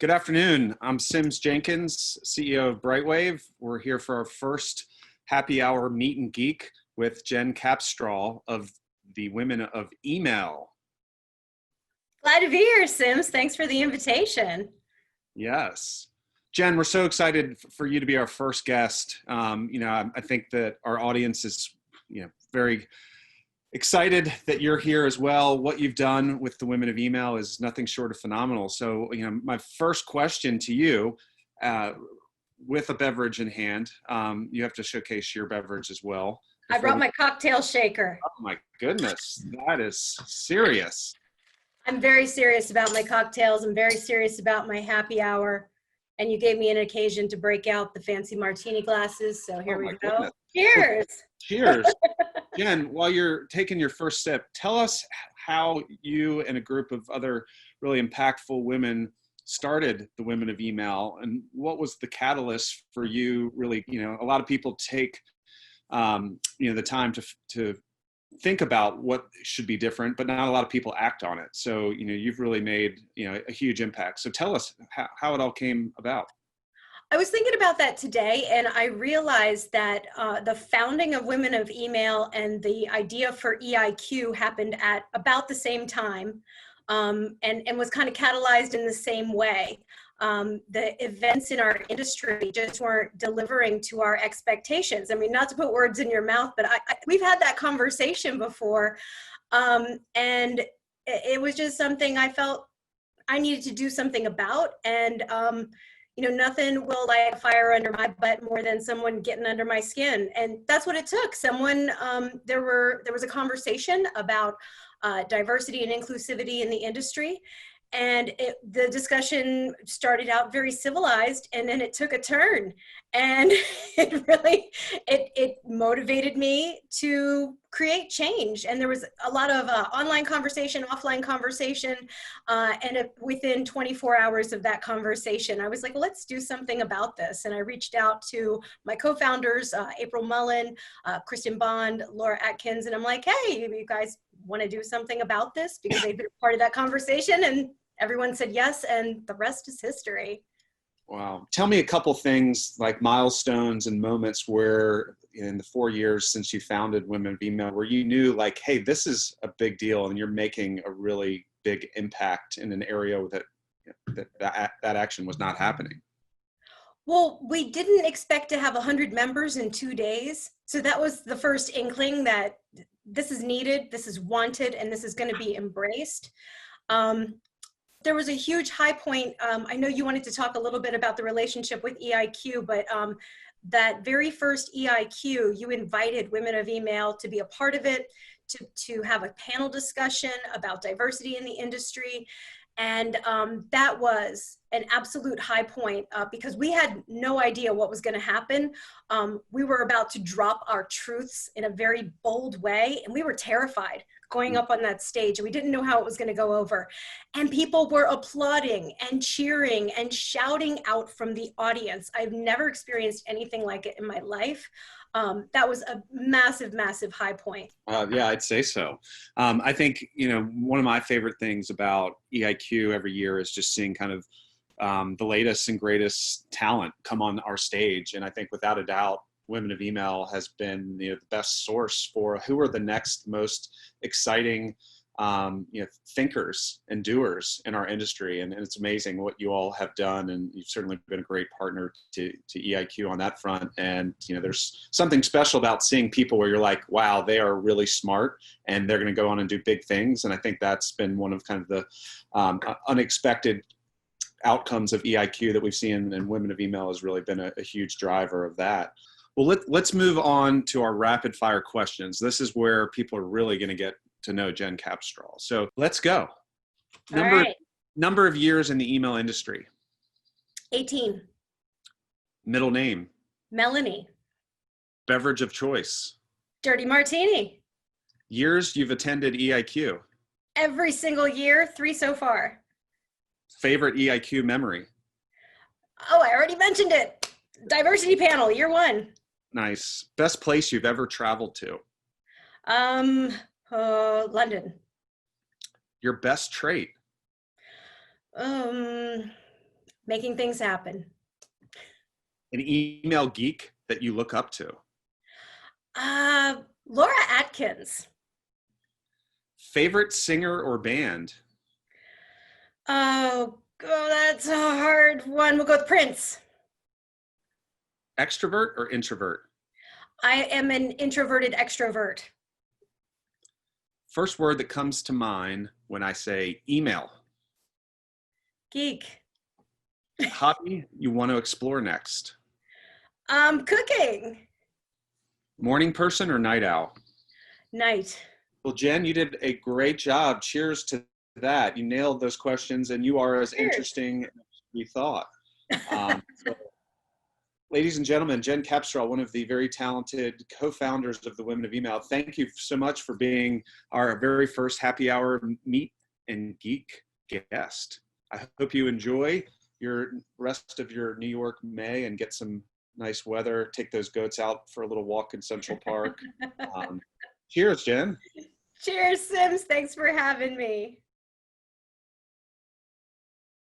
Good afternoon. I'm Sims Jenkins, CEO of Brightwave. We're here for our first happy hour meet and geek with Jen Capstraw of the Women of Email. Glad to be here, Sims. Thanks for the invitation. Yes. Jen, we're so excited for you to be our first guest. I think that our audience is, very excited that you're here as well. What you've done with the Women of Email is nothing short of phenomenal. So, my first question to you, with a beverage in hand, you have to showcase your beverage as well. I brought my cocktail shaker. Oh my goodness, that is serious. I'm very serious about my cocktails. I'm very serious about my happy hour. And you gave me an occasion to break out the fancy martini glasses. So here we go. Goodness. Cheers. Cheers. Jen, while you're taking your first sip, tell us how you and a group of other really impactful women started the Women of Email, and what was the catalyst for you really, a lot of people take, the time to think about what should be different, but not a lot of people act on it. So, you've really made, a huge impact. So tell us how it all came about. I was thinking about that today, and I realized that the founding of Women of Email and the idea for EIQ happened at about the same time, and was kind of catalyzed in the same way. The events in our industry just weren't delivering to our expectations. I mean, not to put words in your mouth, but we've had that conversation before, and it was just something I felt I needed to do something about. And nothing will light a fire under my butt more than someone getting under my skin. And that's what it took. There was a conversation about diversity and inclusivity in the industry. And the discussion started out very civilized, and then it took a turn. And it motivated me to create change. And there was a lot of online conversation, offline conversation. Within 24 hours of that conversation, I was like, well, let's do something about this. And I reached out to my co-founders, April Mullen, Kristen Bond, Laura Atkins. And I'm like, hey, you guys want to do something about this? Because they've been a part of that conversation, and everyone said yes, and the rest is history. Wow. Tell me a couple things, like milestones and moments where in the 4 years since you founded Women of Email, where you knew like, hey, this is a big deal and you're making a really big impact in an area that action was not happening. Well, we didn't expect to have 100 members in 2 days. So that was the first inkling that this is needed, this is wanted, and this is going to be embraced. There was a huge high point. I know you wanted to talk a little bit about the relationship with EIQ, but that very first EIQ, you invited Women of Email to be a part of it, to have a panel discussion about diversity in the industry. And that was an absolute high point because we had no idea what was going to happen. We were about to drop our truths in a very bold way, and we were terrified going up on that stage. We didn't know how it was going to go over. And people were applauding and cheering and shouting out from the audience. I've never experienced anything like it in my life. That was a massive, massive high point. Yeah, I'd say so. I think, one of my favorite things about EIQ every year is just seeing kind of the latest and greatest talent come on our stage. And I think without a doubt, Women of Email has been the best source for who are the next most exciting thinkers and doers in our industry. And it's amazing what you all have done. And you've certainly been a great partner to EIQ on that front. And, there's something special about seeing people where you're like, wow, they are really smart and they're going to go on and do big things. And I think that's been one of kind of the unexpected outcomes of EIQ that we've seen, and Women of Email has really been a huge driver of that. Well, let's move on to our rapid fire questions. This is where people are really going to get to know Jen Capstraw. So let's go. Number of years in the email industry. 18. Middle name. Melanie. Beverage of choice. Dirty martini. Years you've attended EIQ. Every single year, 3 so far. Favorite EIQ memory. Oh, I already mentioned it. Diversity panel, year 1. Nice. Best place you've ever traveled to. London. Your best trait. Making things happen. An email geek that you look up to? Laura Atkins. Favorite singer or band? Oh, that's a hard one. We'll go with Prince. Extrovert or introvert? I am an introverted extrovert. First word that comes to mind when I say email. Geek. Hobby you want to explore next? Cooking. Morning person or night owl? Night. Well, Jen, you did a great job. Cheers to that. You nailed those questions, and you are as Cheers. interesting as we thought. So, ladies and gentlemen, Jen Capstraw, one of the very talented co-founders of the Women of Email. Thank you so much for being our very first happy hour meet and geek guest. I hope you enjoy your rest of your New York May and get some nice weather. Take those goats out for a little walk in Central Park. Cheers, Jen. Cheers, Sims. Thanks for having me.